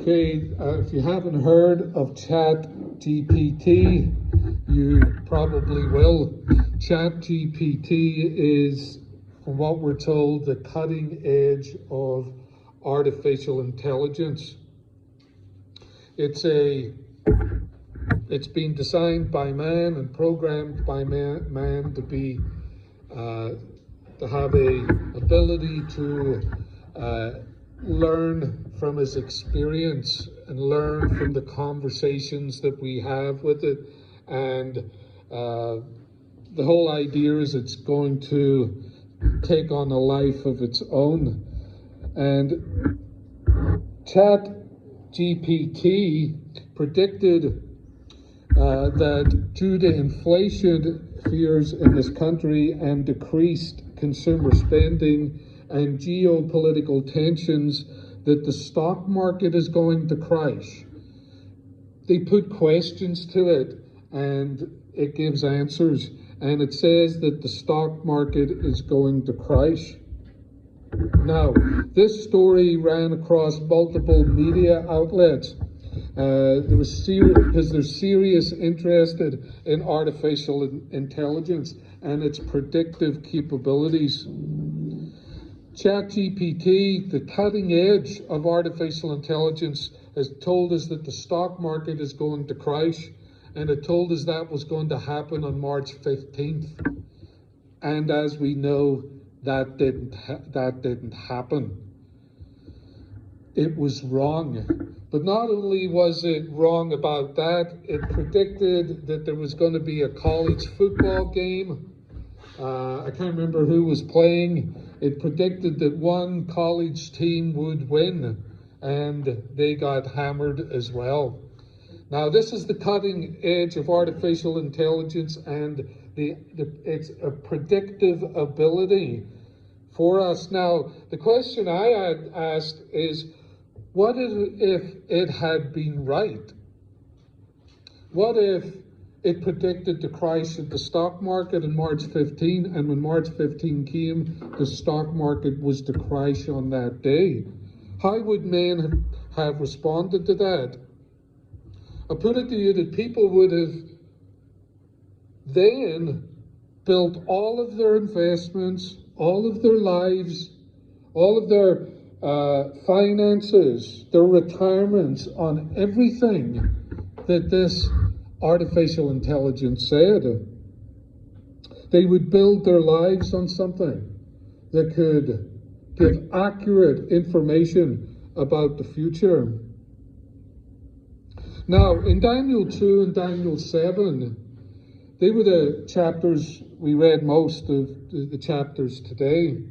Okay, if you haven't heard of ChatGPT, you probably will. ChatGPT is, from what we're told, the cutting edge of artificial intelligence. It's been designed by man and programmed by man to be to have a ability to learn from his experience and learn from the conversations that we have with it. And the whole idea is it's going to take on a life of its own. And ChatGPT predicted that due to inflation fears in this country and decreased consumer spending and geopolitical tensions, that the stock market is going to crash. They put questions to it and it gives answers, and it says that the stock market is going to crash. Now, this story ran across multiple media outlets. Because there's serious interest in artificial intelligence and its predictive capabilities. ChatGPT, the cutting edge of artificial intelligence, has told us that the stock market is going to crash, and it told us that was going to happen on March 15th. And as we know, that didn't happen. It was wrong. But not only was it wrong about that, it predicted that there was going to be a college football game. I can't remember who was playing. It predicted that one college team would win, and they got hammered as well. Now, this is the cutting edge of artificial intelligence, and it's a predictive ability for us. Now, the question I had asked is, what if it had been right? What if it predicted the crash of the stock market on March 15, and when March 15 came, the stock market was to crash on that day? How would men have responded to that? I put it to you that people would have then built all of their investments, all of their lives, all of their finances, their retirements on everything that this artificial intelligence said. They would build their lives on something that could give accurate information about the future. Now, in Daniel 2 and Daniel 7, they were the chapters we read most of the chapters today.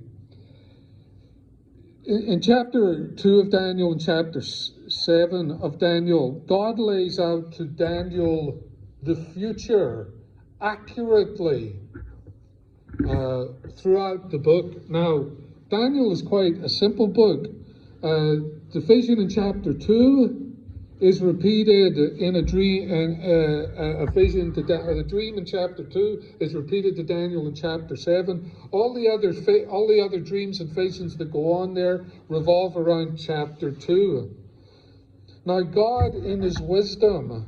In chapter 2 of Daniel and chapter 7 of Daniel, God lays out to Daniel the future accurately throughout the book. Now, Daniel is quite a simple book. The vision in chapter 2 is repeated in a dream, and a vision the dream in chapter 2 is repeated to Daniel in chapter 7. All the other dreams and visions that go on there revolve around chapter 2. Now, God, in his wisdom,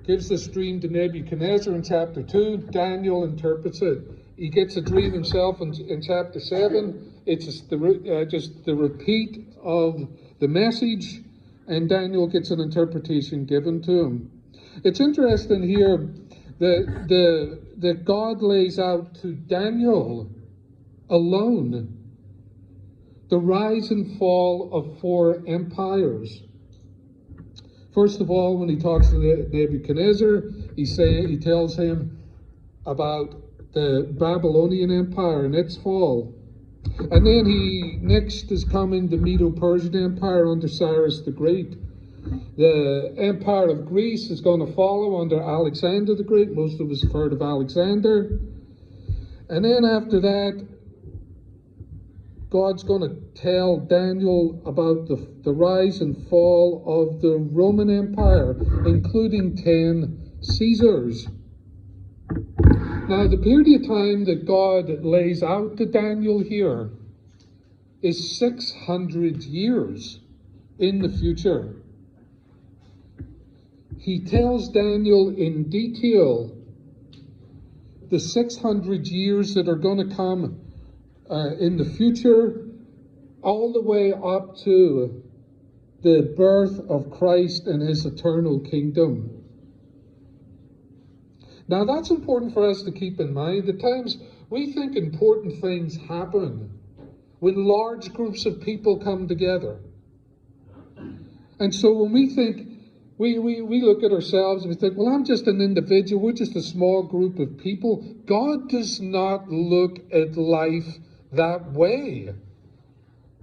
gives this dream to Nebuchadnezzar in chapter 2. Daniel interprets it. He gets a dream himself in chapter 7. It's just the repeat of the message, and Daniel gets an interpretation given to him. It's interesting here that God lays out to Daniel alone the rise and fall of 4 empires. First of all, when he talks to Nebuchadnezzar, he tells him about the Babylonian Empire and its fall. And then he next is coming the Medo-Persian Empire under Cyrus the Great. The Empire of Greece is going to follow under Alexander the Great. Most of us have heard of Alexander. And then after that, God's going to tell Daniel about the rise and fall of the Roman Empire, including 10 Caesars. Now, the period of time that God lays out to Daniel here is 600 years. in the future. He tells Daniel in detail the 600 years that are going to come in the future, all the way up to the birth of Christ and his eternal kingdom. Now that's important for us to keep in mind. At times we think important things happen when large groups of people come together. And so when we think, we look at ourselves and we think, well, I'm just an individual, we're just a small group of people. God does not look at life that way.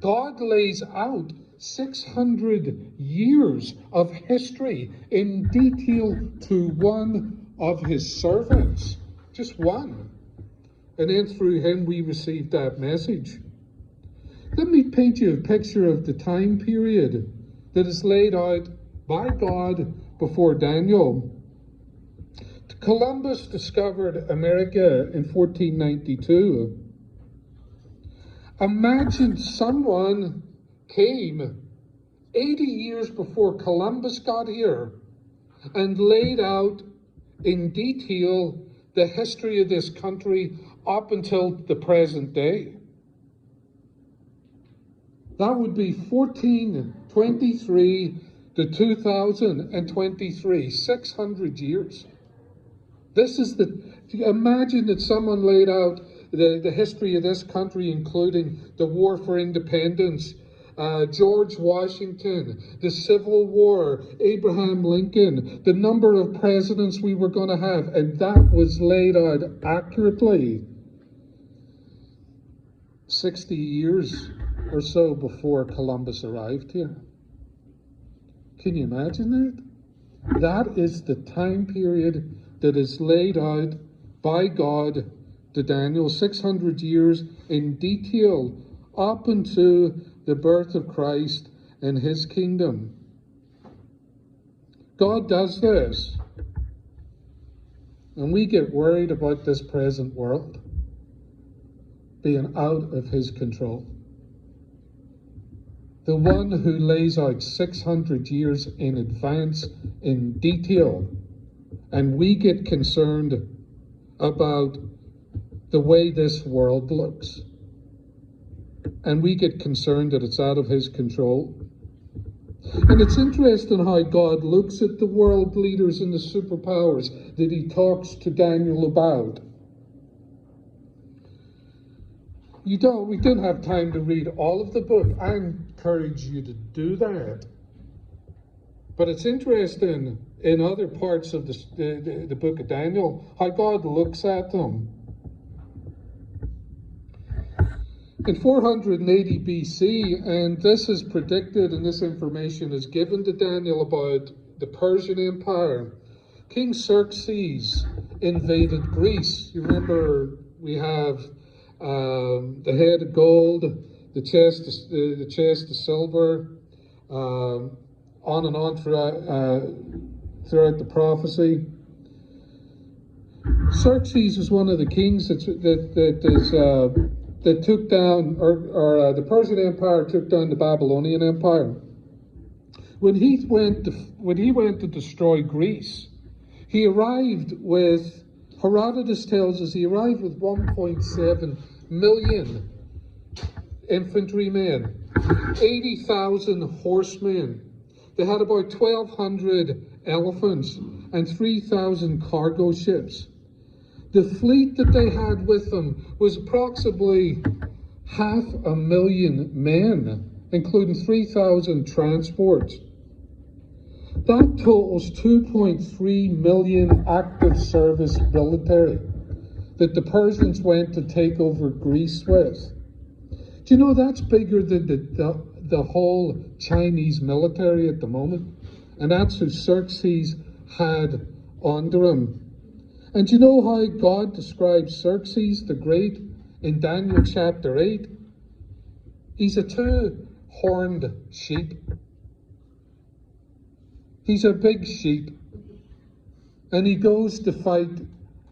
God lays out 600 years of history in detail to one of his servants. Just one. And then through him we receive that message. Let me paint you a picture of the time period that is laid out by God before Daniel. Columbus discovered America in 1492. Imagine someone came 80 years before Columbus got here and laid out in detail the history of this country up until the present day. That would be 1423 to 2023, 600 years. Imagine that someone laid out the history of this country, including the War for Independence, George Washington, the Civil War, Abraham Lincoln, the number of presidents we were going to have, and that was laid out accurately 60 years or so before Columbus arrived here. Can you imagine that? That is the time period that is laid out by God to Daniel, 600 years in detail up into the birth of Christ and his kingdom. God does this, and we get worried about this present world being out of his control. The one who lays out 600 years in advance in detail, and we get concerned about the way this world looks. And we get concerned that it's out of his control. And it's interesting how God looks at the world leaders and the superpowers that he talks to Daniel about. We don't have time to read all of the book. I encourage you to do that. But it's interesting in other parts of the book of Daniel how God looks at them. In 480 BC, and this is predicted and this information is given to Daniel about the Persian Empire, King Xerxes invaded Greece. You remember we have the head of gold, the chest of silver, on and on throughout the prophecy. Xerxes was one of the kings that took down, or the Persian Empire took down the Babylonian Empire. When he went to destroy Greece, he arrived with, Herodotus tells us, he arrived with 1.7 million infantrymen, 80,000 horsemen. They had about 1,200 elephants and 3,000 cargo ships. The fleet that they had with them was approximately 500,000 men, including 3,000 transports. That totals 2.3 million active service military that the Persians went to take over Greece with. Do you know that's bigger than the whole Chinese military at the moment? And that's who Xerxes had under him. And do you know how God describes Xerxes the Great in Daniel chapter 8? He's a two-horned sheep. He's a big sheep. And he goes to fight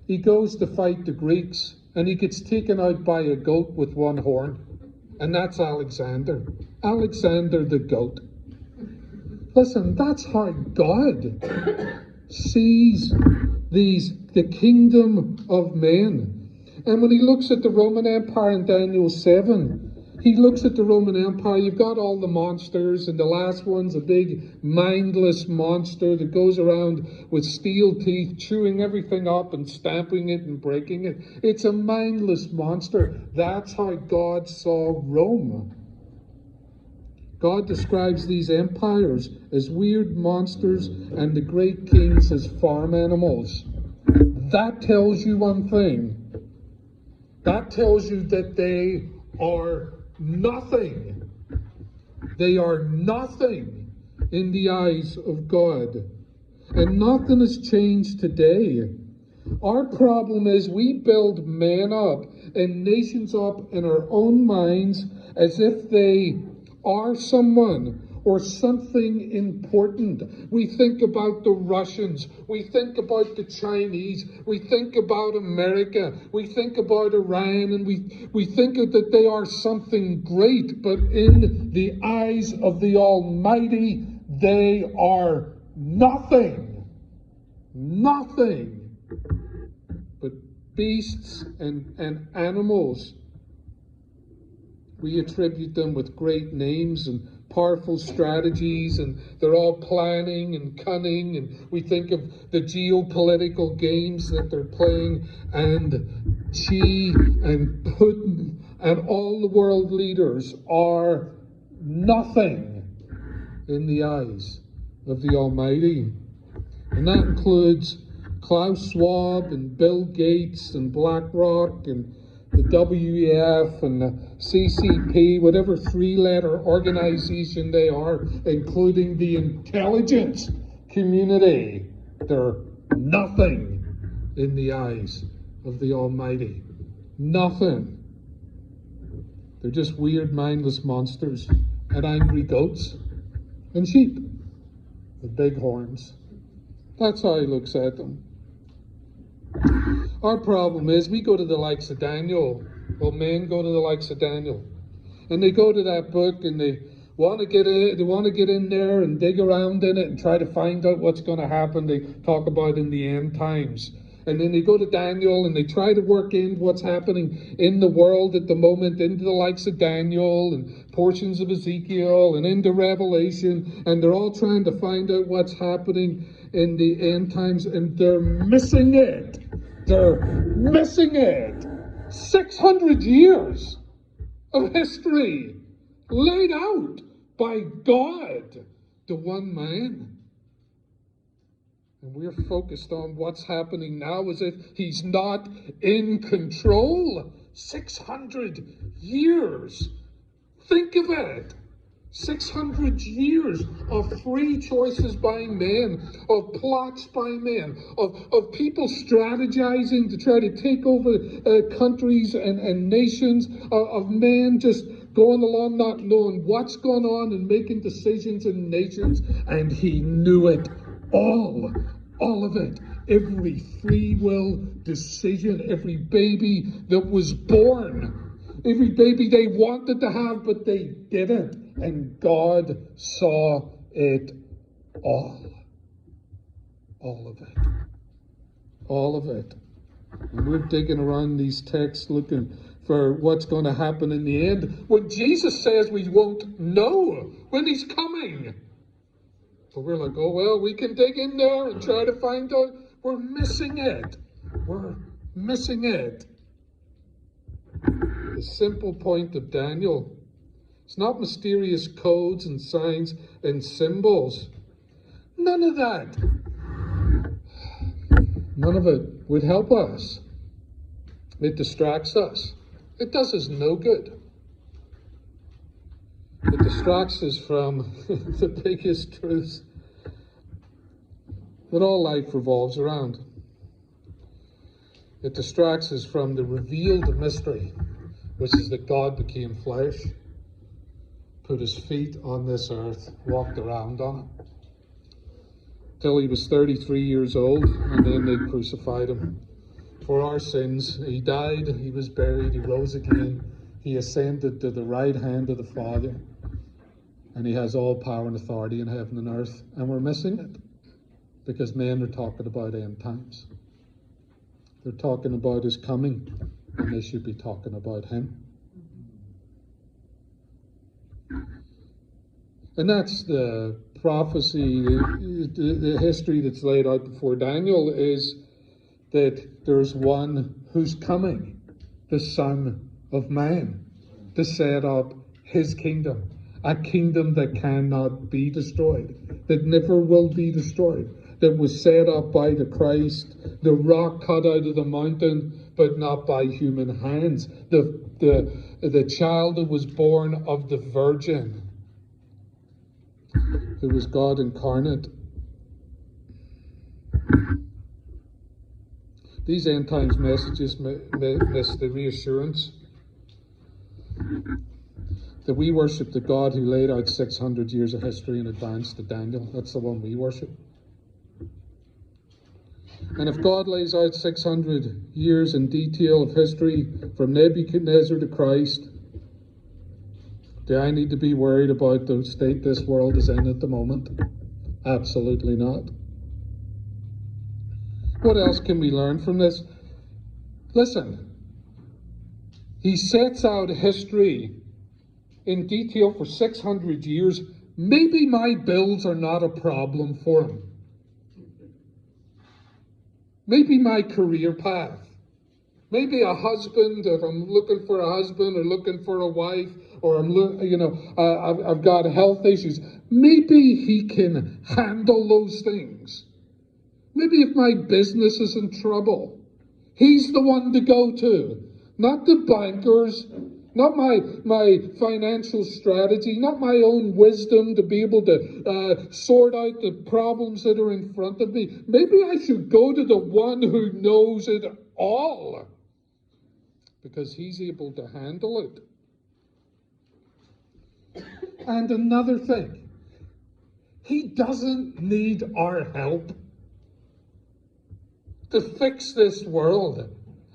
the Greeks, and he gets taken out by a goat with one horn. And that's Alexander. Alexander the goat. Listen, that's how God sees the kingdom of men. And when he looks at the Roman Empire in Daniel 7, he looks at the Roman Empire. You've got all the monsters, and the last one's a big mindless monster that goes around with steel teeth, chewing everything up and stamping it and breaking it. It's a mindless monster. That's how God saw Rome. God describes these empires as weird monsters and the great kings as farm animals. That tells you one thing. That tells you that they are nothing. They are nothing in the eyes of God. And nothing has changed today. Our problem is we build men up and nations up in our own minds as if they are someone or something important. We think about the Russians. We think about the Chinese. We think about America. We think about Iran, and we think that they are something great. But in the eyes of the Almighty, they are nothing. Nothing but beasts and animals. We attribute them with great names and powerful strategies, and they're all planning and cunning, and we think of the geopolitical games that they're playing, and Xi and Putin and all the world leaders are nothing in the eyes of the Almighty. And that includes Klaus Schwab and Bill Gates and BlackRock and the WEF and the CCP, whatever three-letter organization they are, including the intelligence community. They're nothing in the eyes of the Almighty. Nothing. They're just weird, mindless monsters and angry goats and sheep with big horns. That's how he looks at them. Our problem is we go to the likes of Daniel. Well, men go to the likes of Daniel, and they go to that book and they want to get in. They want to get in there and dig around in it and try to find out what's going to happen. They talk about in the end times, and then they go to Daniel and they try to work in what's happening in the world at the moment into the likes of Daniel and portions of Ezekiel and into Revelation, and they're all trying to find out what's happening in the end times, and they're missing it. They're missing it. 600 years of history laid out by God, the one man. And we're focused on what's happening now as if he's not in control. 600 years. Think of it. 600 years of free choices by men, of plots by men, of people strategizing to try to take over countries and nations, of men just going along not knowing what's going on and making decisions in nations. And he knew it all of it. Every free will decision, every baby that was born, every baby they wanted to have but they didn't. And God saw it all. All of it. All of it. And we're digging around these texts looking for what's going to happen in the end, when Jesus says we won't know when he's coming. So we're like, oh, well, we can dig in there and try to find out. We're missing it. We're missing it. The simple point of Daniel. It's not mysterious codes and signs and symbols. None of that. None of it would help us. It distracts us. It does us no good. It distracts us from the biggest truths that all life revolves around. It distracts us from the revealed mystery, which is that God became flesh, put his feet on this earth, walked around on it, till he was 33 years old, and then they crucified him for our sins. He died, he was buried, he rose again, he ascended to the right hand of the Father. And he has all power and authority in heaven and earth. And we're missing it because men are talking about end times. They're talking about his coming, and they should be talking about him. And that's the prophecy, the history that's laid out before Daniel, is that there's one who's coming, the Son of Man, to set up his kingdom, a kingdom that cannot be destroyed, that never will be destroyed, that was set up by the Christ, the rock cut out of the mountain, but not by human hands, the child that was born of the Virgin, who was God incarnate. These end times messages miss the reassurance that we worship the God who laid out 600 years of history in advance to Daniel. That's the one we worship. And if God lays out 600 years in detail of history from Nebuchadnezzar to Christ, do I need to be worried about the state this world is in at the moment? Absolutely not. What else can we learn from this? Listen, he sets out history in detail for 600 years. Maybe my bills are not a problem for him. Maybe my career path. Maybe a husband, if I'm looking for a husband or looking for a wife, or I've got health issues. Maybe he can handle those things. Maybe if my business is in trouble, he's the one to go to. Not the bankers, not my financial strategy, not my own wisdom to be able to sort out the problems that are in front of me. Maybe I should go to the one who knows it all, because he's able to handle it. And another thing, he doesn't need our help to fix this world.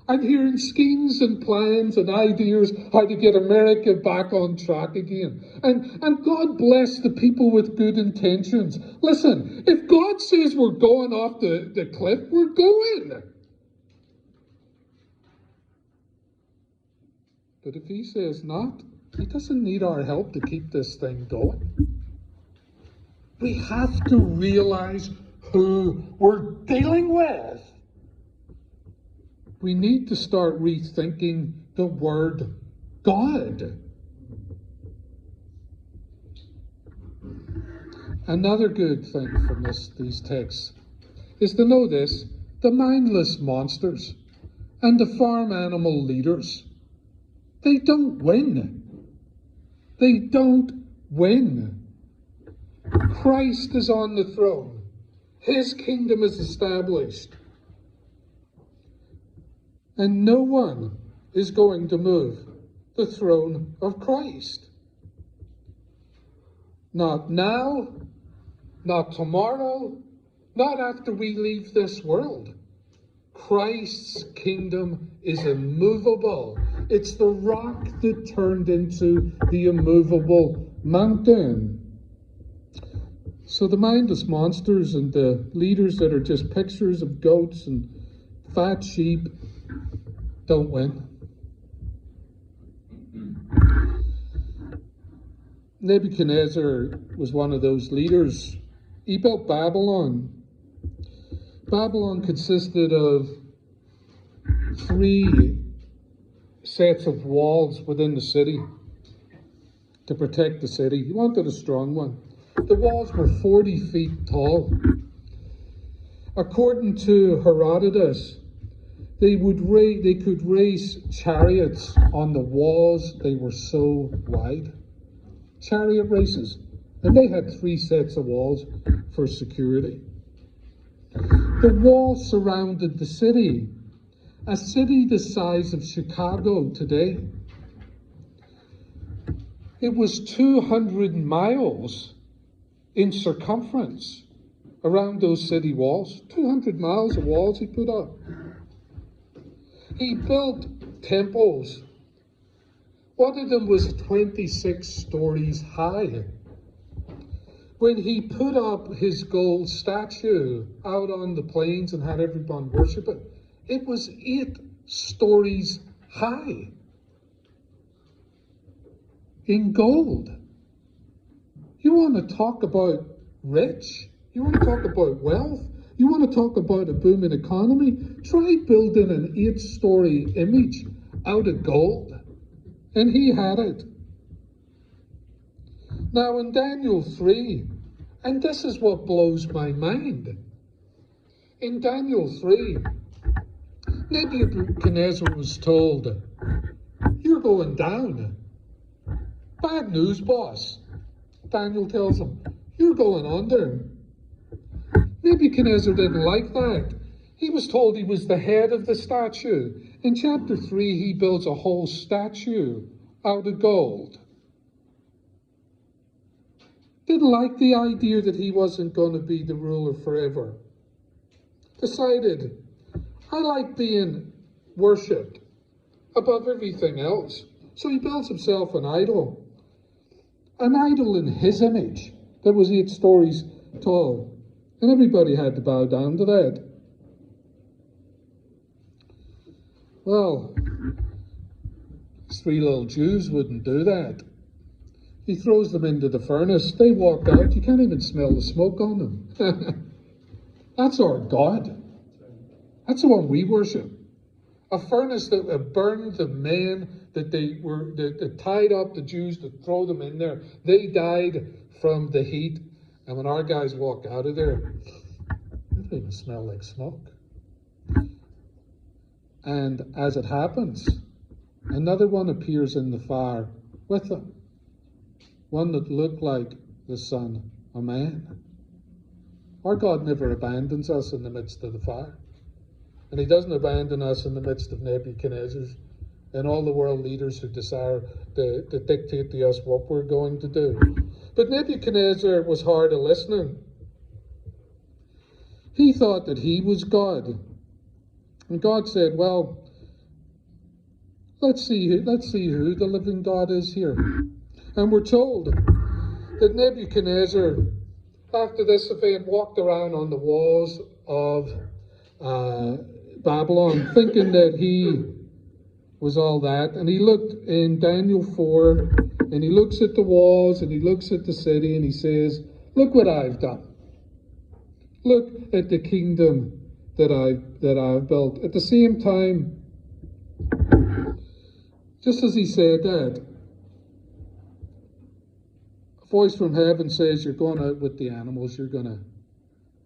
I'm hearing schemes and plans and ideas how to get America back on track again. And God bless the people with good intentions. Listen, if God says we're going off the cliff, we're going. But if he says not, he doesn't need our help to keep this thing going. We have to realize who we're dealing with. We need to start rethinking the word God. Another good thing from these texts is to know this: the mindless monsters and the farm animal leaders, they don't win. They don't win. Christ is on the throne. His kingdom is established. And no one is going to move the throne of Christ. Not now, not tomorrow, not after we leave this world. Christ's kingdom is immovable. It's the rock that turned into the immovable mountain. So the mindless monsters and the leaders that are just pictures of goats and fat sheep don't win. Nebuchadnezzar was one of those leaders. He built Babylon. Babylon consisted of 3 sets of walls within the city to protect the city. He wanted a strong one. The walls were 40 feet tall. According to Herodotus, they could raise chariots on the walls. They were so wide. Chariot races. And they had 3 sets of walls for security. The wall surrounded the city. A city the size of Chicago today. It was 200 miles in circumference around those city walls. 200 miles of walls he put up. He built temples. One of them was 26 stories high. when he put up his gold statue out on the plains and had everyone worship it, it was 8 stories high in gold. You want to talk about rich? You want to talk about wealth? You want to talk about a booming economy? Try building an 8-story image out of gold. And he had it. Now in Daniel 3, and this is what blows my mind. In Daniel 3, Nebuchadnezzar was told, "You're going down. Bad news, boss." Daniel tells him, "You're going under." Nebuchadnezzar didn't like that. He was told he was the head of the statue. In chapter 3, he builds a whole statue out of gold. Didn't like the idea that he wasn't going to be the ruler forever. Decided, I like being worshipped above everything else. So he builds himself an idol in his image that was 8 stories tall. And everybody had to bow down to that. Well, these 3 little Jews wouldn't do that. He throws them into the furnace. They walk out. You can't even smell the smoke on them. That's our God. That's the one we worship. A furnace that burned the men that tied up the Jews to throw them in there. They died from the heat. And when our guys walk out of there, they don't even smell like smoke. And as it happens, another one appears in the fire with them. One that looked like the Son of Man. Our God never abandons us in the midst of the fire. And he doesn't abandon us in the midst of Nebuchadnezzar's and all the world leaders who desire to dictate to us what we're going to do. But Nebuchadnezzar was hard of listening. He thought that he was God. And God said, well, let's see who the living God is here. And we're told that Nebuchadnezzar, after this event, walked around on the walls of Babylon, thinking that he was all that. And he looked in Daniel 4, and he looks at the walls, and he looks at the city, and he says, look what I've done. Look at the kingdom that I've built. At the same time, just as he said that, a voice from heaven says, you're going out with the animals. You're going to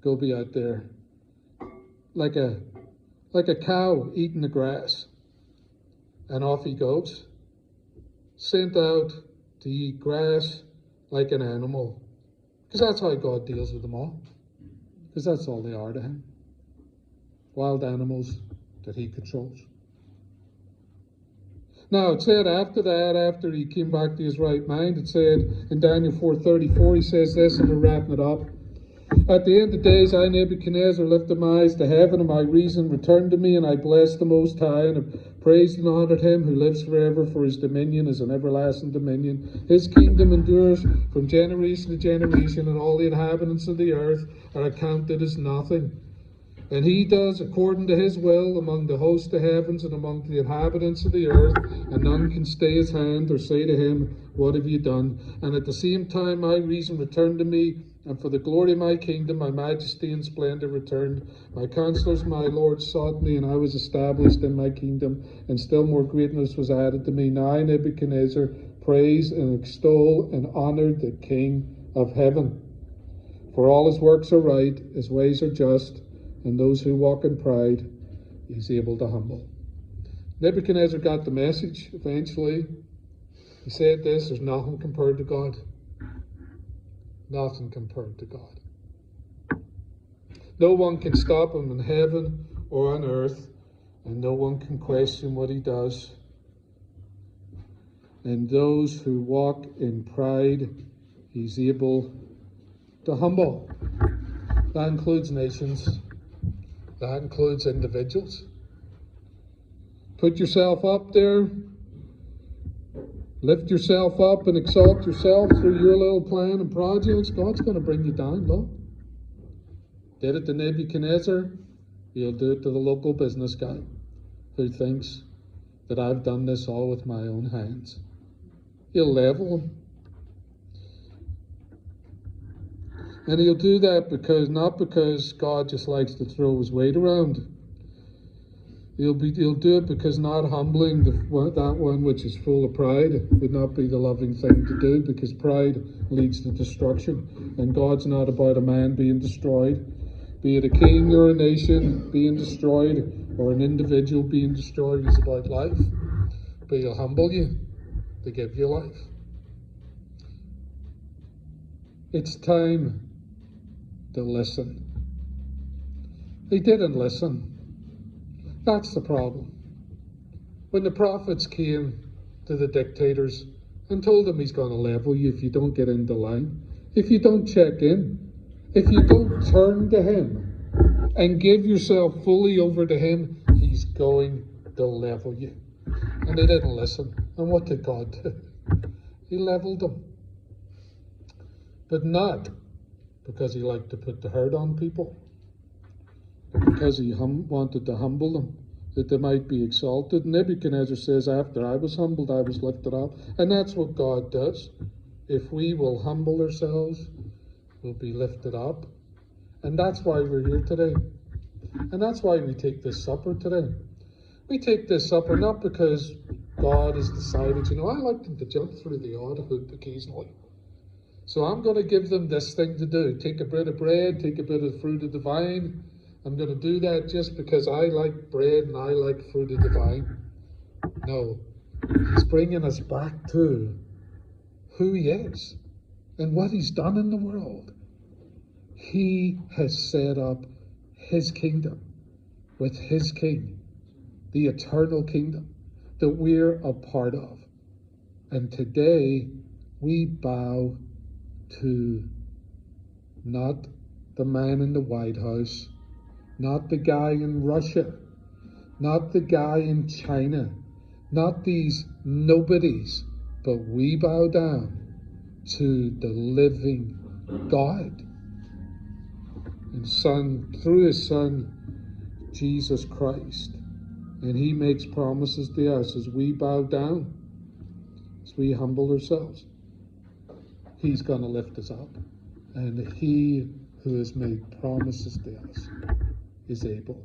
go be out there like a cow eating the grass. And off he goes, sent out to eat grass like an animal. Because that's how God deals with them all. Because that's all they are to him. Wild animals that he controls. Now, it said after that, after he came back to his right mind, it said in Daniel 4:34, he says this, and we're wrapping it up. At the end of days, I, Nebuchadnezzar, lifted my eyes to heaven, and my reason returned to me, and I blessed the Most High, and I praised and honored him who lives forever, for his dominion is an everlasting dominion. His kingdom endures from generation to generation, and all the inhabitants of the earth are accounted as nothing. And he does according to his will among the host of heavens and among the inhabitants of the earth, and none can stay his hand or say to him, what have you done? And at the same time my reason returned to me, and for the glory of my kingdom, my majesty and splendor returned. My counselors, my lords, sought me, and I was established in my kingdom, and still more greatness was added to me. Now I, Nebuchadnezzar, praise and extol and honor the King of heaven. For all his works are right, his ways are just, and those who walk in pride, he's able to humble. Nebuchadnezzar got the message eventually. He said this, there's nothing compared to God. Nothing compared to God. No one can stop him in heaven or on earth, and no one can question what he does. And those who walk in pride, he's able to humble. That includes nations. That includes individuals. Put yourself up there lift yourself up and exalt yourself through your little plan and projects, God's going to bring you down low. Did it to Nebuchadnezzar, He'll do it to the local business guy who thinks that I've done this all with my own hands. He'll level him. And He'll do that not because God just likes to throw His weight around. He'll do it because not humbling that one which is full of pride would not be the loving thing to do, because pride leads to destruction. And God's not about a man being destroyed, be it a king or a nation being destroyed or an individual being destroyed. He's about life. But He'll humble you to give you life. It's time to listen. They didn't listen. That's the problem. When the prophets came to the dictators and told them He's going to level you if you don't get into line, if you don't check in, if you don't turn to Him and give yourself fully over to Him, He's going to level you. And they didn't listen. And what did God do? He leveled them. But not because He liked to put the hurt on people, but because He wanted to humble them, that they might be exalted. Nebuchadnezzar says, after I was humbled, I was lifted up. And that's what God does. If we will humble ourselves, we'll be lifted up. And that's why we're here today. And that's why we take this supper today. We take this supper not because God has decided, I like them to jump through the odd hoop occasionally. So I'm going to give them this thing to do. Take a bit of bread, take a bit of fruit of the vine. I'm going to do that just because I like bread and I like fruit of the vine. No, He's bringing us back to who He is and what He's done in the world. He has set up His kingdom with His King, the eternal kingdom that we're a part of. And today we bow to not the man in the White House, not the guy in Russia, not the guy in China, not these nobodies, but we bow down to the living God and through His Son, Jesus Christ. And He makes promises to us as we bow down, as we humble ourselves. He's going to lift us up. And He who has made promises to us is able.